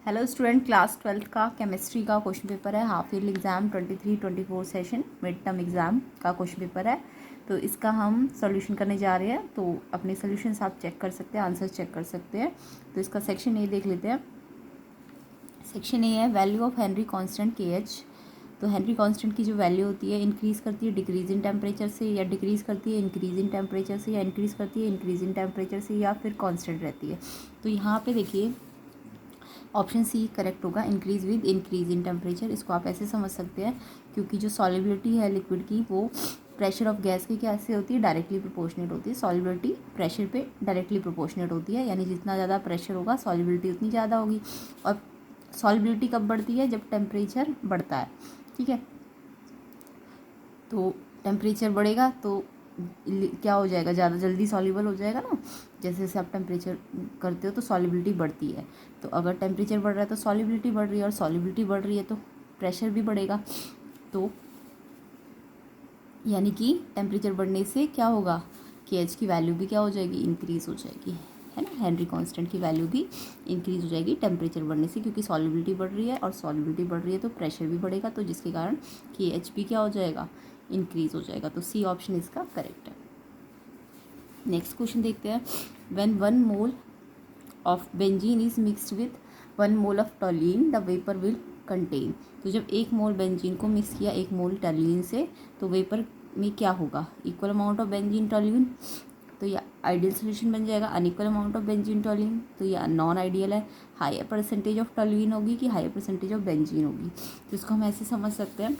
Hello student, class 12th का chemistry का question paper है। Half yearly exam 23-24 session mid term exam का question paper है। तो इसका हम सॉल्यूशन करने जा रहे हैं। तो अपने सॉल्यूशंस आप चेक कर सकते हैं, आंसर्स चेक कर सकते हैं। तो इसका सेक्शन ए देख लेते हैं। सेक्शन ए है value of Henry constant KH। तो हेनरी कांस्टेंट की जो वैल्यू होती है इंक्रीज़ करती है डिक्रीज इन टेम्परेचर से, या डिक्रीज़ करती है इंक्रीज इन टेम्परेचर से, या इंक्रीज़ करती है इंक्रीज इन टेम्परेचर से, या फिर कांस्टेंट रहती है। तो यहाँ पे देखिए ऑप्शन सी करेक्ट होगा, increase with increase in temperature. इसको आप ऐसे समझ सकते हैं क्योंकि जो सॉलिबिलिटी है लिक्विड की वो प्रेशर ऑफ गैस की कैसे होती है, डायरेक्टली प्रोपोर्शनेट होती है। सॉलिबिलिटी प्रेशर पे डायरेक्टली प्रोपोर्शनेट होती है, यानी जितना ज़्यादा प्रेशर होगा सॉलिबिलिटी उतनी ज़्यादा होगी। और सॉलिबिलिटी कब बढ़ती है? जब टेम्परेचर बढ़ता है। ठीक है, तो टेम्परेचर बढ़ेगा तो क्या हो जाएगा, ज़्यादा जल्दी सॉल्युबल हो जाएगा ना। जैसे जैसे आप टेम्परेचर करते हो तो सॉल्युबिलिटी बढ़ती है। तो अगर टेम्परेचर बढ़ रहा है तो सॉल्युबिलिटी बढ़ रही है, और सॉल्युबिलिटी बढ़ रही है तो प्रेशर भी बढ़ेगा। तो यानी कि टेम्परेचर बढ़ने से क्या होगा, KH की वैल्यू भी क्या हो जाएगी, इंक्रीज़ हो जाएगी, है ना। हेनरी कांस्टेंट की वैल्यू भी इंक्रीज़ हो जाएगी टेम्परेचर बढ़ने से, क्योंकि सॉल्युबिलिटी बढ़ रही है, और सॉल्युबिलिटी बढ़ रही है तो प्रेशर भी बढ़ेगा, तो जिसके कारण KH भी क्या हो जाएगा, इंक्रीज़ हो जाएगा। तो सी ऑप्शन इसका करेक्ट है। नेक्स्ट क्वेश्चन देखते हैं। When 1 mole of benzene is mixed with 1 mole of toluene the vapour will contain. तो जब 1 मोल बेंजीन को मिक्स किया 1 मोल टॉलीन से, तो वेपर में क्या होगा, इक्वल अमाउंट ऑफ बेंजीन टॉलीन। तो ये आइडियल सोल्यूशन बन जाएगा। अनइक्वल अमाउंट ऑफ बेंजीन टॉलीन, तो ये नॉन आइडियल है। हायर परसेंटेज ऑफ टॉलीन होगी कि हायर परसेंटेज ऑफ बेंजीन होगी। तो इसको हम ऐसे समझ सकते हैं,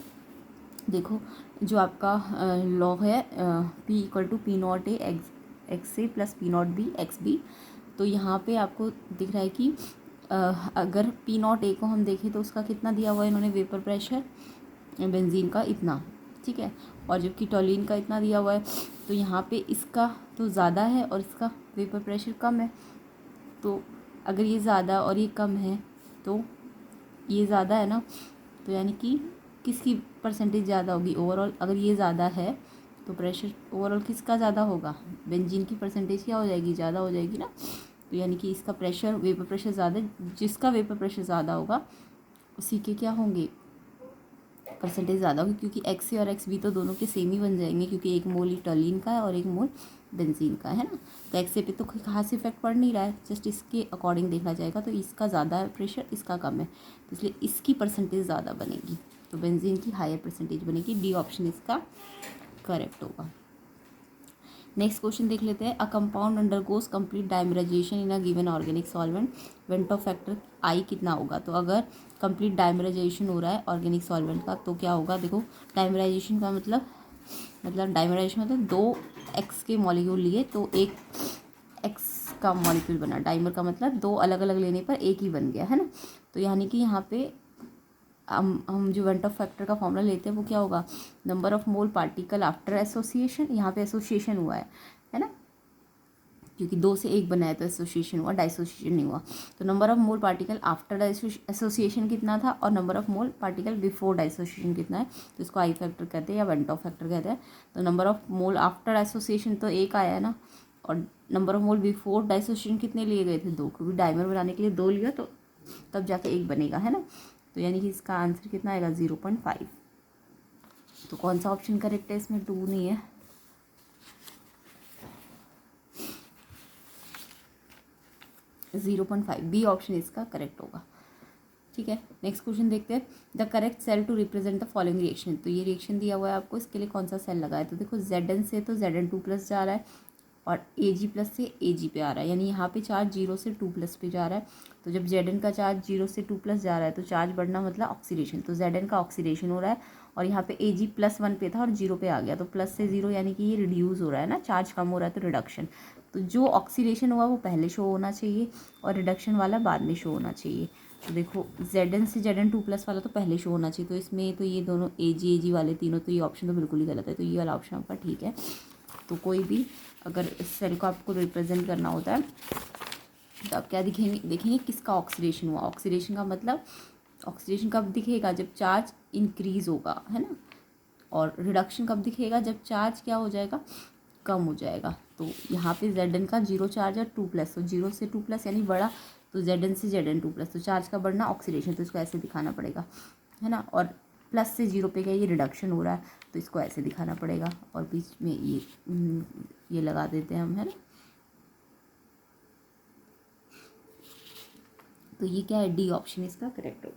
देखो जो आपका लॉ है P = P0A एक्स ए प्लस P0B XB। तो यहाँ पे आपको दिख रहा है कि अगर P0A को हम देखें तो उसका कितना दिया हुआ है इन्होंने, वेपर प्रेशर बेंजीन का इतना, ठीक है, और जबकि टॉलीन का इतना दिया हुआ है। तो यहाँ पे इसका तो ज़्यादा है और इसका वेपर प्रेशर कम है। तो अगर ये ज़्यादा और ये कम है तो ये ज़्यादा है ना, तो यानी कि किसकी परसेंटेज ज़्यादा होगी ओवरऑल। अगर ये ज़्यादा है तो प्रेशर ओवरऑल किसका ज़्यादा होगा, बेंजीन की परसेंटेज क्या हो जाएगी, ज़्यादा हो जाएगी ना। तो यानी कि इसका प्रेशर, वेपर प्रेशर ज़्यादा, जिसका वेपर प्रेशर ज़्यादा होगा उसी के क्या होंगे, परसेंटेज ज़्यादा होगी। क्योंकि XA और XB तो दोनों के सेम ही बन जाएंगे, क्योंकि एक मोल ही टॉलीन का है और एक मोल बेंजीन का है ना। तो XA पे तो कोई खास इफेक्ट पड़ नहीं रहा है, जस्ट इसके अकॉर्डिंग देखा जाएगा तो इसका ज़्यादा है प्रेशर, इसका कम है, तो इसलिए इसकी परसेंटेज ज़्यादा बनेगी। तो बेंजीन की हायर परसेंटेज बनेगी। डी ऑप्शन इसका करेक्ट होगा। नेक्स्ट क्वेश्चन देख लेते हैं। A compound undergoes complete dimerisation in a given organic solvent, Vento factor I कितना होगा। तो अगर कंप्लीट डाइमराइजेशन हो रहा है ऑर्गेनिक सॉल्वेंट का तो क्या होगा, देखो डाइमराइजेशन का मतलब डाइमराइजेशन मतलब 2 X के मॉलिक्यूल लिए तो एक X का मॉलिक्यूल बना। डाइमर का मतलब 2 अलग अलग लेने पर एक ही बन गया, है ना। तो यानी कि यहाँ पे हम जो वेंटो फैक्टर का फॉर्मूला लेते हैं वो क्या होगा, number of mole particle after association. यहाँ पे एसोसिएशन हुआ है ना, क्योंकि 2 से 1 बना है तो एसोसिएशन हुआ, डाइसोसिएशन नहीं हुआ। तो number of mole particle after association कितना था, और number of mole particle before dissociation कितना है। तो इसको आई फैक्टर कहते हैं या वेंटो फैक्टर कहते हैं। तो number of mole after association तो 1 आया है ना, और number of mole before dissociation कितने लिए गए थे, 2, क्योंकि डाइमर बनाने के लिए 2 लिया तो तब जाके 1 बनेगा, है ना। तो यानी कि इसका आंसर कितना आएगा, 0.5। तो कौन सा ऑप्शन करेक्ट है इसमें, 2 नहीं है, 0.5 बी ऑप्शन इसका करेक्ट होगा। ठीक है, नेक्स्ट क्वेश्चन देखते हैं। The correct cell to represent the following reaction. तो ये रिएक्शन दिया हुआ है आपको, इसके लिए कौन सा सेल लगा है। तो देखो Zn से तो Zn2+ जा रहा है, और Ag+ से Ag पे आ रहा है, यानी यहाँ पे चार्ज 0 से 2+ पे जा रहा है। तो जब Zn का चार्ज 0 से 2+ जा रहा है तो चार्ज बढ़ना मतलब ऑक्सीडेशन। तो Zn का ऑक्सीडेशन हो रहा है, और यहाँ पे Ag +1 पे था और 0 पे आ गया, तो प्लस से 0 यानी कि ये रिड्यूस हो रहा है ना, चार्ज कम हो रहा है तो रिडक्शन। तो जो ऑक्सीडेशन हुआ वो पहले शो होना चाहिए और रिडक्शन वाला बाद में शो होना चाहिए। तो देखो Zn से Zn2+ वाला तो पहले शो होना चाहिए। तो इसमें तो ये दोनों Ag वाले तीनों, तो ये ऑप्शन तो बिल्कुल ही गलत है। तो ये वाला ऑप्शन आपका ठीक है। तो कोई भी अगर इस सेल को आपको रिप्रेजेंट करना होता है तो आप क्या देखेंगे किसका ऑक्सीडेशन हुआ। ऑक्सीडेशन का मतलब, ऑक्सीडेशन कब दिखेगा, जब चार्ज इंक्रीज होगा, है ना। और रिडक्शन कब दिखेगा, जब चार्ज क्या हो जाएगा, कम हो जाएगा। तो यहाँ पे Zn का 0 चार्ज है 2+, तो 0 से 2+ यानी बड़ा तो Zn से Zn2+, तो चार्ज का बढ़ना ऑक्सीडेशन, तो इसको ऐसे दिखाना पड़ेगा, है ना। और प्लस से 0 पे क्या ये रिडक्शन हो रहा है, तो इसको ऐसे दिखाना पड़ेगा। और बीच में ये लगा देते हैं हम, है ना। तो ये क्या है, डी ऑप्शन इसका करेक्ट हो।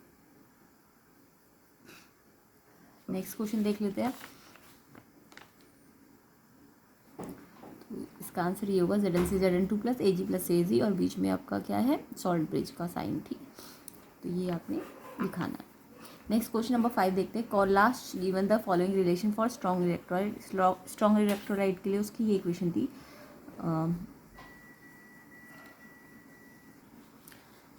नेक्स्ट क्वेश्चन देख लेते हैं। तो इसका आंसर ये होगा Zn से Zn2+, Ag+Ag, और बीच में आपका क्या है, सॉल्ट ब्रिज का साइन, ठीक है। तो ये आपने दिखाना है। नेक्स्ट क्वेश्चन नंबर 5 देखते हैं। Kohlrausch given the following relation for strong electrolyte. Strong electrolyte के लिए उसकी ये इक्वेशन थी,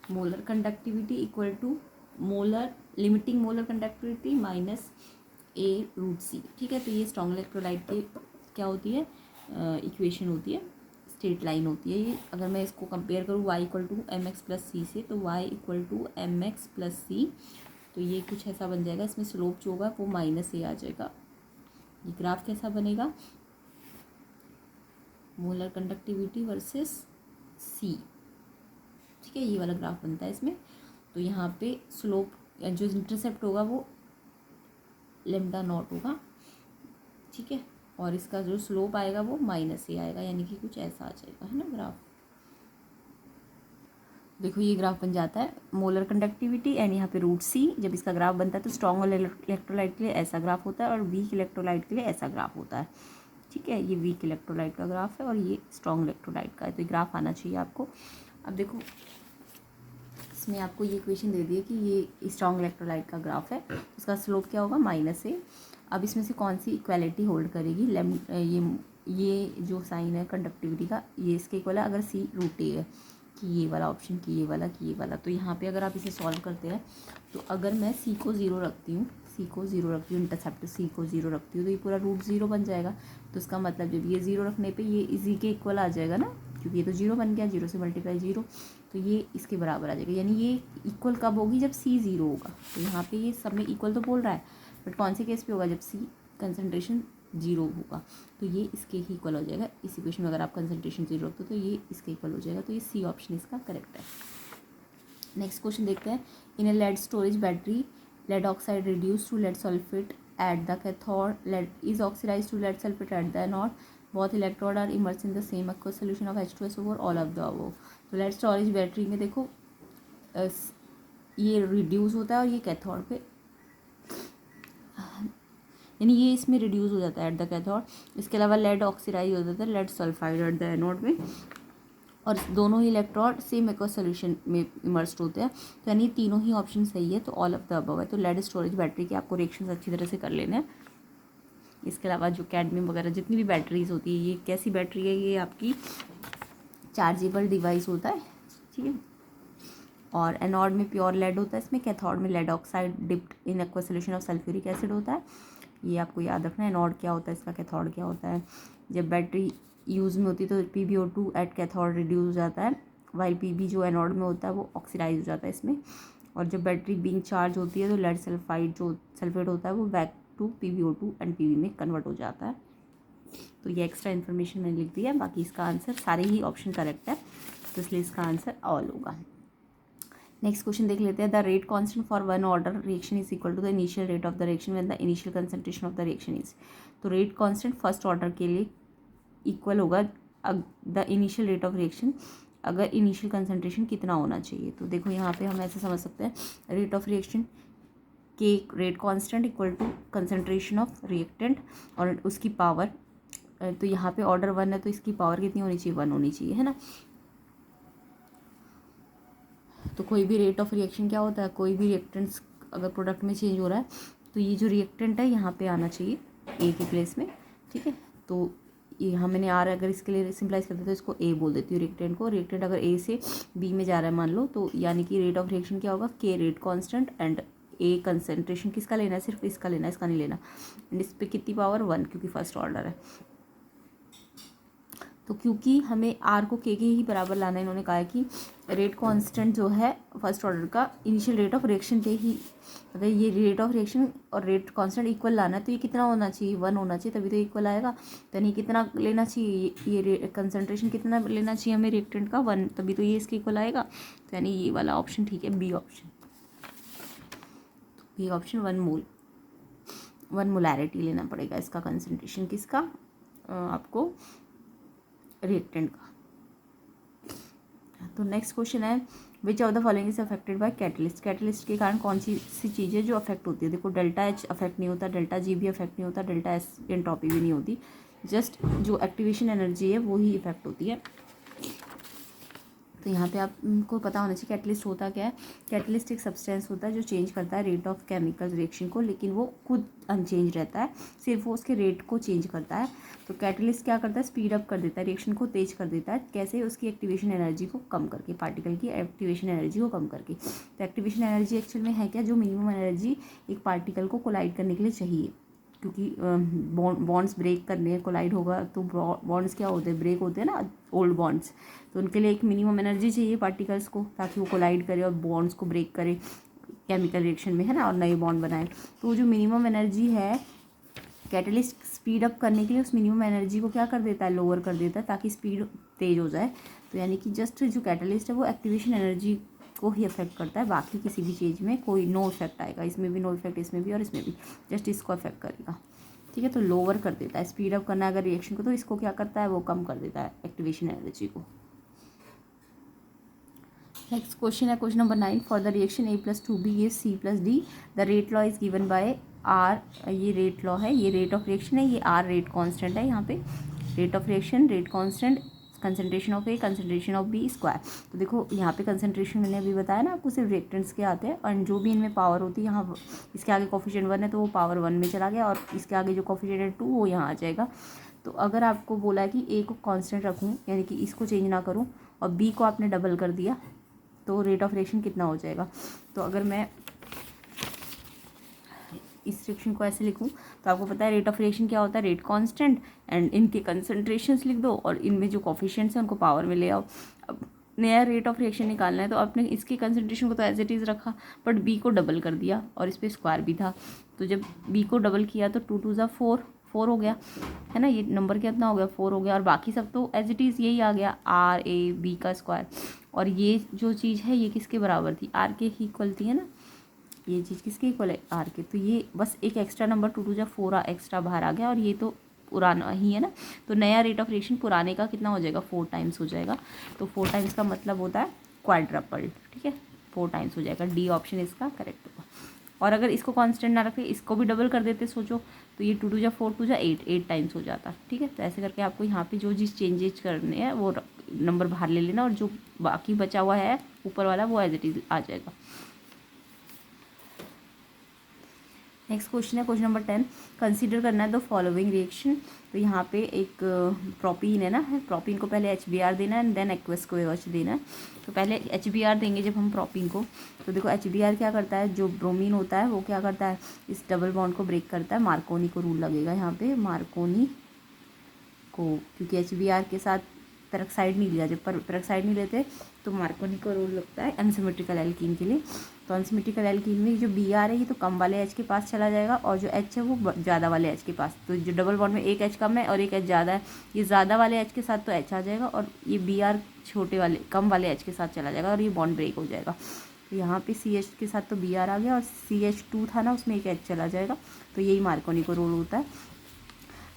molar conductivity equal to molar limiting molar conductivity minus A√C, ठीक है। तो ये स्ट्रॉन्ग इलेक्ट्रोलाइट की क्या होती है, इक्वेशन होती है, स्ट्रेट लाइन होती है ये। अगर मैं इसको कंपेयर करूँ y = mx+c से, तो y = mx+c, तो ये कुछ ऐसा बन जाएगा। इसमें स्लोप जो होगा वो -a आ जाएगा। ये ग्राफ कैसा बनेगा, मोलर कंडक्टिविटी वर्सेस c, ठीक है, ये वाला ग्राफ बनता है इसमें। तो यहाँ पे स्लोप जो इंटरसेप्ट होगा वो λ0 होगा, ठीक है, और इसका जो स्लोप आएगा वो -a आएगा, यानी कि कुछ ऐसा आ जाएगा, है ना ग्राफ। देखो ये ग्राफ बन जाता है, मोलर कंडक्टिविटी एंड यहाँ पे √C। जब इसका ग्राफ बनता है तो स्ट्रॉन्ग इलेक्ट्रोलाइट के लिए ऐसा ग्राफ होता है और वीक इलेक्ट्रोलाइट के लिए ऐसा ग्राफ होता है, ठीक है। ये वीक इलेक्ट्रोलाइट का ग्राफ है और ये स्ट्रॉन्ग इलेक्ट्रोलाइट का है, तो ये ग्राफ आना चाहिए आपको। अब देखो इसमें आपको ये इक्वेशन दे दी है कि ये स्ट्रॉन्ग इलेक्ट्रोलाइट का ग्राफ है, उसका स्लोप क्या होगा, -a। अब इसमें से कौन सी इक्वालिटी होल्ड करेगी, ये जो साइन है कंडक्टिविटी का, ये इसके इक्वल है अगर C√a है, कि ये वाला ऑप्शन, कि ये वाला, कि ये वाला। तो यहाँ पे अगर आप इसे सॉल्व करते हैं, तो अगर मैं C को 0 रखती हूँ, इंटरसेप्ट C को 0 रखती हूँ, तो ये पूरा √0 बन जाएगा। तो इसका मतलब जब ये 0 रखने पे ये इसी के इक्वल आ जाएगा ना, क्योंकि ये तो 0 बन गया, 0 से मल्टीप्लाई 0, तो ये इसके बराबर आ जाएगा। यानी ये इक्वल कब होगी, जब C 0 होगा। तो यहाँ पे ये सब में इक्वल तो बोल रहा है, बट कौन से केस पे होगा, जब C कंसनट्रेशन 0 होगा, तो ये इसके ही इक्वल हो जाएगा। इस इक्वेशन में अगर आप कंसनट्रेशन 0 रखते हो तो ये इसके इक्वल हो जाएगा, तो ये C ऑप्शन इसका करेक्ट है। नेक्स्ट क्वेश्चन देखते हैं। In a lead storage battery, lead oxide reduced to lead sulfate at the cathode, lead is oxidized to lead sulfate at the anode, both electrode are immersed in the same aqueous solution of H2SO4, all of the above। तो lead storage battery में देखो ये reduce होता है और ये cathode पे, यानी ये इसमें रिड्यूस हो जाता है एट द कैथोड। इसके अलावा लेड ऑक्सीडाइज हो जाता है lead sulphide at the anode में, और दोनों ही इलेक्ट्रोड सेम एक्वस सोल्यूशन में इमर्स्ड होते हैं। तो यानी तीनों ही ऑप्शन सही है, तो ऑल ऑफ द अबव है। तो लेड स्टोरेज बैटरी के आपको रिएक्शंस अच्छी तरह से कर लेने हैं। इसके अलावा जो कैडमियम वगैरह जितनी भी बैटरीज होती है, ये कैसी बैटरी है, ये आपकी चार्जेबल डिवाइस होता है, ठीक है। और एनोड में प्योर लेड होता है, इसमें कैथोड में lead oxide dipped in aqueous solution of sulphuric acid होता है। ये आपको याद रखना है, एनोड क्या होता है, इसका कैथोड क्या होता है। जब बैटरी यूज़ में होती है तो PbO2 एट कैथोड रिड्यूस हो जाता है, वाइल Pb जो एनोड में होता है वो ऑक्सीडाइज हो जाता है इसमें। और जब बैटरी बीइंग चार्ज होती है तो लेड सल्फाइड जो सल्फेट होता है वो back to PbO2 and Pb में कन्वर्ट हो जाता है। तो ये एक्स्ट्रा इन्फॉर्मेशन मैंने लिख दी है, बाकी इसका आंसर सारे ही ऑप्शन करेक्ट है, तो इसलिए इसका आंसर ऑल होगा। नेक्स्ट क्वेश्चन देख लेते हैं। The rate constant for one order reaction is equal to the initial rate of the reaction when the initial concentration of the reaction is. तो रेट कांस्टेंट फर्स्ट ऑर्डर के लिए equal होगा the initial rate of reaction, अगर initial concentration कितना होना चाहिए। तो देखो यहाँ पे हम ऐसे समझ सकते हैं, रेट ऑफ रिएक्शन के rate constant equal to concentration of reactant और उसकी पावर। तो यहाँ पे ऑर्डर 1 है तो इसकी पावर कितनी होनी चाहिए, 1 होनी चाहिए, है ना। तो कोई भी रेट ऑफ रिएक्शन क्या होता है, कोई भी रिएक्टेंट्स अगर प्रोडक्ट में चेंज हो रहा है तो ये जो रिएक्टेंट है यहाँ पे आना चाहिए ए की प्लेस में, ठीक है। तो यहाँ मैंने आर अगर इसके लिए सिंपलाइज करते तो इसको ए बोल देती हूँ रिएक्टेंट को। रिएक्टेंट अगर ए से बी में जा रहा है मान लो, तो यानी कि रेट ऑफ रिएक्शन क्या होगा, के rate constant and A concentration किसका लेना है, सिर्फ इसका लेना है, इसका नहीं लेना। एंड इस पर कितनी पावर 1, क्योंकि फर्स्ट ऑर्डर है। तो क्योंकि हमें आर को के ही बराबर लाना है, इन्होंने कहा है कि रेट कांस्टेंट जो है फर्स्ट ऑर्डर का इनिशियल रेट ऑफ रिएक्शन के ही, अगर ये रेट ऑफ रिएक्शन और रेट कांस्टेंट इक्वल लाना है तो ये कितना होना चाहिए, 1 होना चाहिए, तभी तो इक्वल आएगा। तो यानी कितना लेना चाहिए, ये कंसनट्रेशन कितना लेना चाहिए हमें रिएक्टेंट का, 1, तभी तो ये इसके इक्वल आएगा। तो यानी ये वाला ऑप्शन ठीक है, B option. B option 1 molarity लेना पड़ेगा इसका कंसंट्रेशन, किसका, आपको रिएक्टेंट का। तो नेक्स्ट क्वेश्चन है, विच of the following is affected by catalyst. Catalyst के कारण कौन सी चीज़ है जो अफेक्ट होती है। देखो डेल्टा एच अफेक्ट नहीं होता, डेल्टा जी भी अफेक्ट नहीं होता, डेल्टा एस एंट्रोपी भी नहीं होती, जस्ट जो एक्टिवेशन एनर्जी है वो ही इफेक्ट होती है। तो यहाँ पे आपको पता होना चाहिए कैटलिस्ट होता क्या है। कैटलिस्ट एक सब्सटेंस होता है जो चेंज करता है रेट ऑफ केमिकल रिएक्शन को, लेकिन वो खुद अनचेंज रहता है, सिर्फ वो उसके रेट को चेंज करता है। तो कैटलिस्ट क्या करता है, स्पीड अप कर देता है, रिएक्शन को तेज कर देता है। कैसे, उसकी एक्टिवेशन एनर्जी को कम करके, पार्टिकल की एक्टिवेशन एनर्जी को कम करके। तो एक्टिवेशन एनर्जी एक्चुअल में है क्या, जो मिनिमम एनर्जी एक पार्टिकल को कोलाइड करने के लिए चाहिए, क्योंकि बॉन्ड्स ब्रेक करने, कोलाइड होगा तो बॉन्ड्स क्या होते हैं, ब्रेक होते हैं ना, ओल्ड बॉन्ड्स। तो उनके लिए एक मिनिमम एनर्जी चाहिए पार्टिकल्स को, ताकि वो कोलाइड करे और बॉन्ड्स को ब्रेक करे केमिकल रिएक्शन में, है ना, और नए बॉन्ड बनाए। तो जो मिनिमम एनर्जी है, कैटलिस्ट स्पीड अप करने के लिए उस मिनिमम एनर्जी को क्या कर देता है, लोअर कर देता है, ताकि स्पीड तेज हो जाए। तो यानी कि जस्ट जो कैटलिस्ट है वो एक्टिवेशन एनर्जी को ही अफेक्ट करता है, बाकी किसी भी चीज़ में कोई नो इफेक्ट आएगा, इसमें भी नो इफेक्ट, इसमें भी और इसमें भी, जस्ट इसको अफेक्ट करेगा। ठीक है, तो लोअर कर देता है, स्पीड अप करना है अगर रिएक्शन को तो इसको क्या करता है, वो कम कर देता है एक्टिवेशन एनर्जी को। नेक्स्ट क्वेश्चन है question number 9, for the reaction A+2B is C+D the rate law is given by R. ये रेट लॉ है, ये रेट ऑफ रिएक्शन है, ये आर रेट कांस्टेंट है, यहाँ पे rate of reaction, rate constant, concentration of A, concentration of B square. तो देखो यहाँ पे कंसंट्रेशन मैंने अभी बताया ना आपको, सिर्फ रिएक्टेंट्स के आते हैं, और जो भी इनमें पावर होती है, यहाँ इसके आगे कोफिशिएंट 1 है तो वो पावर 1 में चला गया, और इसके आगे जो कोफिशिएंट है 2 वो यहाँ आ जाएगा। तो अगर आपको बोला है कि ए को कांस्टेंट रखूँ, यानी कि इसको चेंज ना करूँ, और बी को आपने डबल कर दिया, तो रेट ऑफ रिएक्शन कितना हो जाएगा। तो अगर मैं इस रिएक्शन को ऐसे लिखूं, तो आपको पता है रेट ऑफ रिएक्शन क्या होता है, रेट कांस्टेंट एंड इनके कंसंट्रेशंस लिख दो, और इनमें जो कोफिशिएंट्स हैं उनको पावर में ले आओ। अब नया रेट ऑफ रिएक्शन निकालना है, तो आपने इसकी कंसंट्रेशन को तो एज इट इज़ रखा, बट बी को डबल कर दिया, और इस पर स्क्वायर भी था। तो जब बी को डबल किया तो 2 2 = 4 हो गया, है ना, ये नंबर कितना हो गया, 4 हो गया, और बाकी सब तो एज इट इज़ यही आ गया, आर ए बी का स्क्वायर। और ये जो चीज़ है ये किसके बराबर थी, आर के ही इक्वल थी, है ना, ये चीज़ किसके इक्वल है, आर के। तो ये बस एक एक्स्ट्रा नंबर 2 2 = 4 एक्स्ट्रा बाहर आ गया, और ये तो पुराना ही है ना। तो नया रेट ऑफ रिएक्शन पुराने का कितना हो जाएगा, 4 टाइम्स हो जाएगा। तो 4 टाइम्स का मतलब होता है क्वाड्रपल, ठीक है, 4 टाइम्स हो जाएगा, डी ऑप्शन इसका करेक्ट होगा। और अगर इसको कांस्टेंट ना रखे, इसको भी डबल कर देते सोचो, तो ये 2 2 = 4 2 = 8 टाइम्स हो जाता, ठीक है। तो ऐसे करके आपको यहाँ पे जो चीज़ चेंजेस करने हैं वो नंबर बाहर ले लेना, और जो बाकी बचा हुआ है ऊपर वाला वो एज इट इज आ जाएगा। नेक्स्ट क्वेश्चन है क्वेश्चन नंबर 10, कंसीडर करना है द फॉलोइंग रिएक्शन। तो यहाँ पे एक प्रोपीन है ना, प्रोपीन को पहले HBr देना है एंड देन एक्वस को OH देना है। तो पहले HBr देंगे जब हम प्रोपीन को, तो देखो HBr क्या करता है, जो ब्रोमीन होता है वो क्या करता है, इस डबल बॉन्ड को ब्रेक करता है। मार्कोनी को रूल लगेगा यहाँ पे, मार्कोनी को, क्योंकि HBr के साथ पेरोक्साइड नहीं लिया, जब पेरोक्साइड नहीं लेते तो मार्कोनी का रूल लगता है अनसिमेट्रिकल एल्कीन के लिए। तो अनसिमेट्रिकल एल्कीन में जो Br है ये तो कम वाले H के पास चला जाएगा, और जो H है वो ज़्यादा वाले H के पास। तो जो डबल बॉन्ड में एक H कम है और एक H ज़्यादा है, ये ज़्यादा वाले H के साथ तो H आ जाएगा, और ये Br छोटे वाले कम वाले H के साथ चला जाएगा, और ये बॉन्ड ब्रेक हो जाएगा। तो यहाँ पे CH के साथ तो Br आ गया, और CH2 था ना उसमें एक H चला जाएगा। तो यही मार्कोनी को रूल होता है।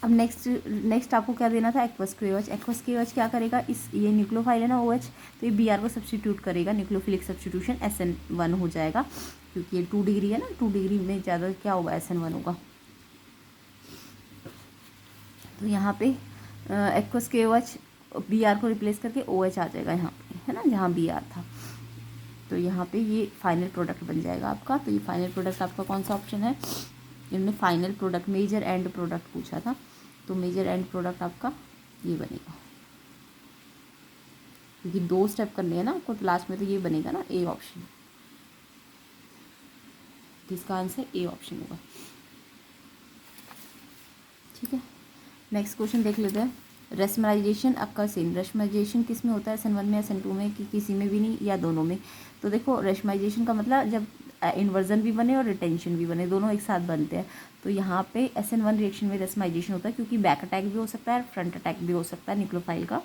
अब नेक्स्ट आपको क्या देना था, एक्वस के OH। एक्वस के OH क्या करेगा, इस ये न्यूक्लियोफाइल है ना OH, तो ये Br को सब्स्टिट्यूट करेगा, न्यूक्लियोफिलिक सब्स्टिट्यूशन SN1 हो जाएगा, क्योंकि ये 2 डिग्री है ना, 2 डिग्री में ज़्यादा क्या होगा, SN1 होगा। तो यहाँ पे एक्वस के OH Br को रिप्लेस करके OH आ जाएगा यहाँ पे, है ना, जहाँ Br था। तो यहाँ पे ये फाइनल प्रोडक्ट बन जाएगा आपका। तो ये फाइनल प्रोडक्ट आपका कौन सा ऑप्शन है, इन्होंने final product major and product पूछा था, तो मेजर एंड प्रोडक्ट आपका ये बनेगा, क्योंकि 2 स्टेप करने हैं ना आपको, तो लास्ट में तो ये बनेगा ना, ए ऑप्शन। इसका आंसर ए ऑप्शन होगा, ठीक है। नेक्स्ट क्वेश्चन देख लेते हैं, रेशमलाइजेशन अक्कर्स इन, रेशमलाइजेशन किस में होता है, SN1 में, SN2 में, कि किसी में भी नहीं, या दोनों में। तो देखो रेशमलाइजेशन का मतलब जब इन्वर्जन भी बने और रिटेंशन भी बने, दोनों एक साथ बनते हैं। तो यहाँ पे SN1 रिएक्शन में रेशमलाइजेशन होता है, क्योंकि बैक अटैक भी हो सकता है, फ्रंट अटैक भी हो सकता है न्यूक्लियोफाइल का।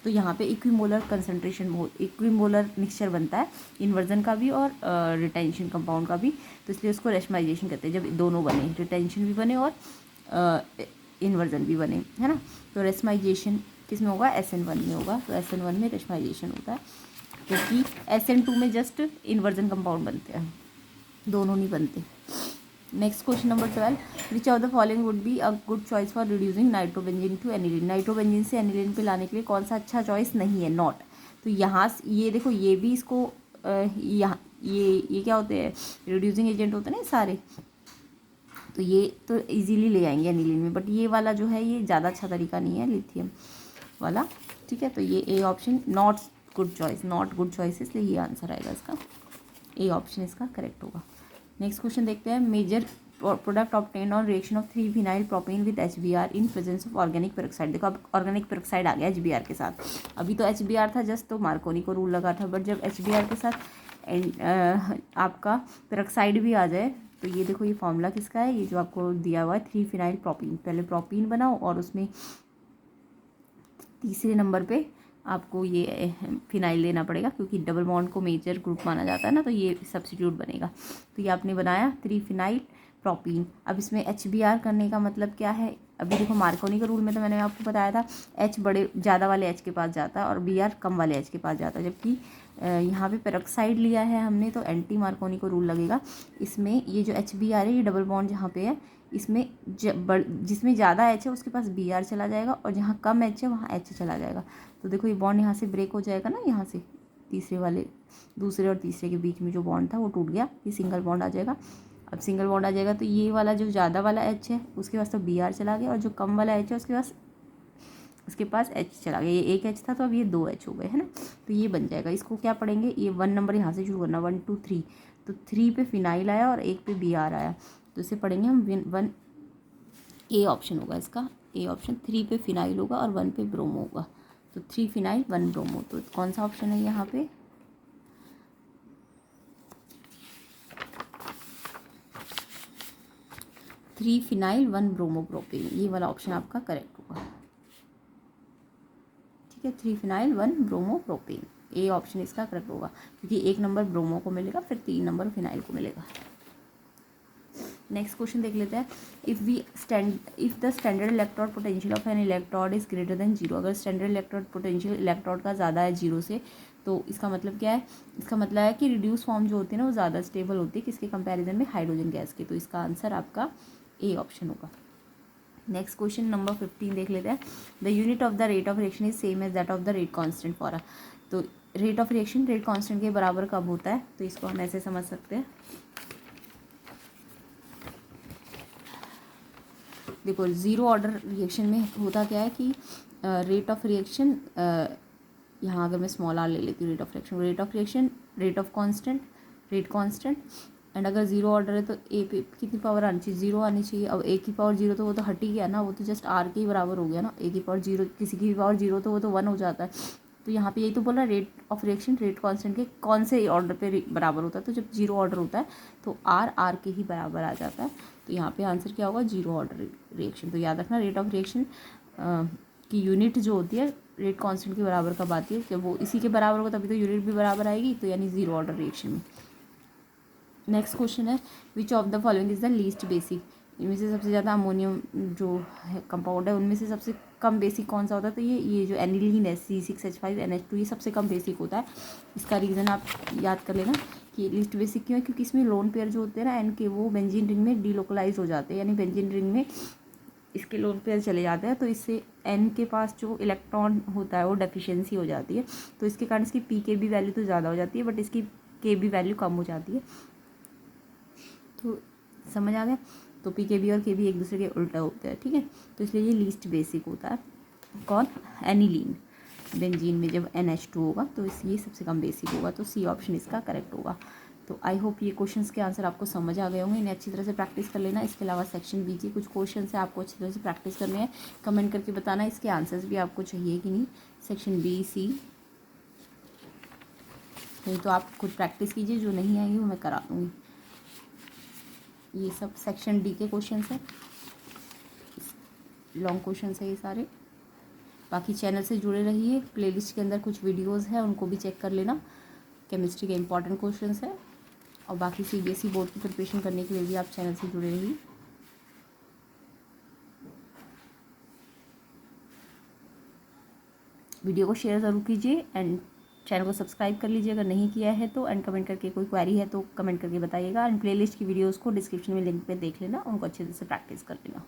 तो यहाँ पे इक्विमोलर कंसंट्रेशन, इक्विमोलर मिक्सचर बनता है इन्वर्जन का भी और रिटेंशन कंपाउंड का भी। तो इसलिए उसको रेशमलाइजेशन कहते हैं, जब दोनों बने, रिटेंशन भी बने और इन्वर्जन भी बने, है ना। तो रेशमलाइजेशन किस में होगा, SN1 में होगा। तो SN1 में रेशमलाइजेशन होता है, क्योंकि SN2 में जस्ट इन्वर्जन कंपाउंड बनते हैं, दोनों नहीं बनते। Next question number 12, which of the following would be a good choice for reducing nitrobenzene to aniline. Nitrobenzene से एनिलीन पे लाने के लिए कौन सा अच्छा चॉइस नहीं है, नॉट। तो यहाँ ये देखो, ये भी इसको यहाँ ये क्या होते हैं, रिड्यूसिंग एजेंट होते हैं ना सारे, तो ये तो इजीली ले आएंगे एनिलीन में। बट ये वाला जो है ये ज़्यादा अच्छा तरीका नहीं है लिथियम वाला, ठीक है। तो ये A option not good choice, not good choice, इसलिए ये आंसर आएगा इसका, ए ऑप्शन इसका करेक्ट होगा। नेक्स्ट क्वेश्चन देखते हैं, major product obtained on reaction of 3-phenyl propene with HBr in presence of organic peroxide. देखो अब ऑर्गेनिक पेरोक्साइड आ गया HBr के साथ, अभी तो HBr था जस्ट, तो मार्कोनी को रूल लगा था। बट जब HBr के साथ आपका पेरोक्साइड भी आ जाए, तो ये देखो ये फॉर्मूला किसका है, ये जो आपको दिया हुआ है 3-phenyl प्रोपीन। पहले प्रोपीन बनाओ और उसमें तीसरे नंबर पे आपको ये फिनाइल लेना पड़ेगा, क्योंकि डबल बॉन्ड को मेजर ग्रुप माना जाता है ना, तो ये सब्स्टिट्यूट बनेगा। तो ये आपने बनाया 3-phenyl प्रोपीन। अब इसमें HBr करने का मतलब क्या है, अभी देखो मार्कोनी के रूल में तो मैंने आपको बताया था H बड़े ज़्यादा वाले H के पास जाता है और Br कम वाले H के पास जाता है, जबकि यहाँ पे पेरोक्साइड लिया है हमने, तो एंटी मार्कोनी को रूल लगेगा। इसमें ये जो HBr है, ये डबल बॉन्ड जहाँ पे है, इसमें जिसमें ज़्यादा H है उसके पास Br चला जाएगा, और जहाँ कम H है वहाँ H चला जाएगा। तो देखो ये बॉन्ड यहाँ से ब्रेक हो जाएगा ना, यहाँ से दूसरे और तीसरे के बीच में जो बॉन्ड था वो टूट गया, ये सिंगल बॉन्ड आ जाएगा। अब सिंगल बॉन्ड आ जाएगा तो ये वाला जो ज़्यादा वाला H है उसके पास तो Br चला गया, और जो कम वाला H है उसके पास H चला गया। ये एक H था तो अब ये 2 H हो गए, है ना। तो ये बन जाएगा, इसको क्या पढ़ेंगे, ये 1 नंबर यहाँ से शुरू करना, 1 2 3। तो 3 पे फिनाइल आया और 1 पे Br आया, तो इसे पढ़ेंगे हम 1, ए ऑप्शन होगा इसका, ए ऑप्शन। 3 पे फिनाइल होगा और 1 पे ब्रोमो होगा, तो 3 फिनाइल 1 ब्रोमो। तो कौन सा ऑप्शन है यहाँ पे, 3 फिनाइल 1 ब्रोमो प्रोपेन, ये वाला ऑप्शन आपका करेक्ट होगा, ठीक है। 3 फिनाइल 1 ब्रोमो प्रोपेन, ए ऑप्शन इसका करेक्ट होगा, क्योंकि 1 नंबर ब्रोमो को मिलेगा, फिर 3 नंबर फिनाइल को मिलेगा। नेक्स्ट क्वेश्चन देख लेते हैं, if the standard electrode potential of N electrode is greater than 0। अगर स्टैंडर्ड इलेक्ट्रोड पोटेंशियल इलेक्ट्रोड का ज़्यादा है 0 से, तो इसका मतलब क्या है, इसका मतलब है कि रिड्यूस फॉर्म जो होती है ना वो ज़्यादा स्टेबल होती है किसके कंपैरिजन में, हाइड्रोजन गैस के। तो इसका आंसर आपका ए ऑप्शन होगा। नेक्स्ट क्वेश्चन नंबर 15 देख लेते हैं, the unit of the rate of reaction is same as that of the rate constant for a. तो rate of reaction rate constant के बराबर कब होता है, तो इसको हम ऐसे समझ सकते हैं, देखो ज़ीरो ऑर्डर रिएक्शन में होता क्या है कि रेट ऑफ रिएक्शन, यहाँ अगर मैं स्मॉल आर ले लेती हूँ, rate of reaction rate constant, and अगर ज़ीरो ऑर्डर है तो ए पे कितनी पावर आनी चाहिए, 0 आनी चाहिए। अब ए की पावर 0 तो वो तो हट ही गया ना, वो तो जस्ट आर के ही बराबर हो गया ना, ए की पावर 0, किसी की भी पावर 0 तो वो तो 1 हो जाता है। तो यहाँ पे यही तो बोल रहा है, rate of reaction rate constant के कौन से ऑर्डर पे बराबर होता है, तो जब 0 ऑर्डर होता है तो आर के ही बराबर आ जाता है। तो यहाँ पे आंसर क्या होगा, 0 ऑर्डर रिएक्शन। तो याद रखना, रेट ऑफ रिएक्शन की यूनिट जो होती है रेट कांस्टेंट के बराबर कब आती है, जब वो इसी के बराबर होगा तभी तो यूनिट भी बराबर आएगी, तो यानी 0 ऑर्डर रिएक्शन में। नेक्स्ट क्वेश्चन है, विच of the following is the least basic. इनमें से सबसे ज़्यादा अमोनियम जो है कंपाउंड है उनमें से सबसे कम बेसिक कौन सा होता है, तो ये जो एनिलीन है C6H5NH2, ये सबसे कम बेसिक होता है। इसका रीज़न आप याद कर लेना कि लीस्ट बेसिक क्यों है, क्योंकि इसमें लोन पेयर जो होते हैं ना एन के, वो बेंजीन रिंग में डीलोकलाइज हो जाते हैं, यानी बेंजीन रिंग में इसके लोन पेयर चले जाते हैं, तो इससे एन के पास जो इलेक्ट्रॉन होता है वो डेफिशिएंसी हो जाती है, तो इसके कारण इसकी पी के बी वैल्यू तो ज़्यादा हो जाती है, बट इसकी के बी वैल्यू कम हो जाती है। तो समझ आ गया, तो पी के बी और के बी एक दूसरे के उल्टा होते हैं, ठीक है। तो इसलिए ये लीस्ट बेसिक होता है, कौन, एनिलीन। बेंजीन में जब NH2 होगा तो ये सबसे कम बेसिक होगा, तो सी ऑप्शन इसका करेक्ट होगा। तो आई होप ये क्वेश्चंस के आंसर आपको समझ आ गए होंगे, इन्हें अच्छी तरह से प्रैक्टिस कर लेना। इसके अलावा सेक्शन बी के कुछ क्वेश्चन है आपको अच्छी तरह से प्रैक्टिस करने हैं, कमेंट करके बताना इसके आंसर्स भी आपको चाहिए कि नहीं। सेक्शन बी सी नहीं तो आप खुद प्रैक्टिस कीजिए, जो नहीं आई वो मैं करा दूँगी। ये सब सेक्शन डी के क्वेश्चन है, लॉन्ग क्वेश्चन है ये सारे। बाकी चैनल से जुड़े रहिए, प्लेलिस्ट के अंदर कुछ वीडियोस है उनको भी चेक कर लेना। केमिस्ट्री के इंपॉर्टेंट क्वेश्चंस है, और बाकी सीबीएसई बोर्ड की प्रिपरेशन करने के लिए भी आप चैनल से जुड़े रहिए। वीडियो को शेयर ज़रूर कीजिए एंड चैनल को सब्सक्राइब कर लीजिए अगर नहीं किया है तो। एंड कमेंट करके कोई क्वेरी है तो कमेंट करके बताइएगा। एंड प्लेलिस्ट की वीडियोस को डिस्क्रिप्शन में लिंक पे देख लेना, उनको अच्छे से प्रैक्टिस कर लेना।